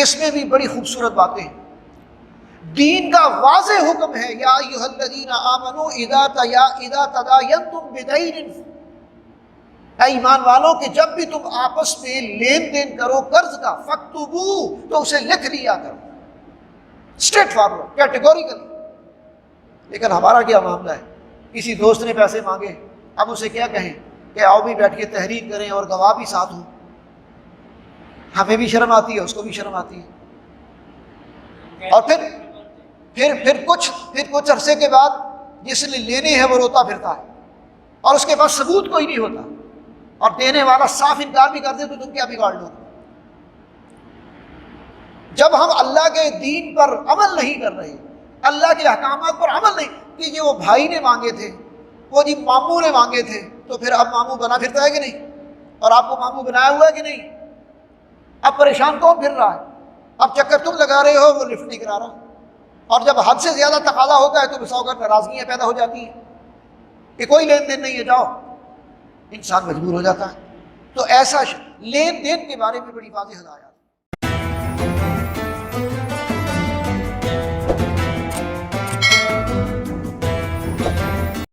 اس میں بھی بڑی خوبصورت باتیں ہیں. دین کا واضح حکم ہے یا ایھا الذین آمنوا اذا تداینتم بدین، اے ایمان والوں کہ جب بھی تم آپس میں لین دین کرو قرض کا، فاکتبوا، تو اسے لکھ لیا کرو، اسٹریٹ فارورڈ، کیٹیگوریکلی. لیکن ہمارا کیا معاملہ ہے؟ کسی دوست نے پیسے مانگے، اب اسے کیا کہیں کہ آؤ بھی بیٹھ کے تحریر کریں اور گواہ بھی ساتھ ہوں. ہمیں بھی شرم آتی ہے، اس کو بھی شرم آتی ہے. اور پھر کچھ عرصے کے بعد جس نے لینے ہیں وہ روتا پھرتا ہے اور اس کے پاس ثبوت کوئی نہیں ہوتا، اور دینے والا صاف انکار بھی کر دے تو تم کیا بگاڑ لو. جب ہم اللہ کے دین پر عمل نہیں کر رہے، اللہ کے احکامات پر عمل نہیں، کہ یہ وہ بھائی نے مانگے تھے، وہ جی ماموں نے مانگے تھے، تو پھر اب ماموں بنا پھرتا ہے کہ نہیں؟ اور آپ کو ماموں بنایا ہوا ہے کہ نہیں؟ اب پریشان کون پھر رہا ہے؟ اب چکر تم لگا رہے ہو، وہ لفٹ نہیں کرا رہا. اور جب حد سے زیادہ تقاضا ہوتا ہے تو بسا اوقات ناراضگیاں پیدا ہو جاتی ہیں کہ کوئی لین دین نہیں ہے، جاؤ. انسان مجبور ہو جاتا ہے. تو ایسا لین دین کے بارے میں بڑی واضح ہدایات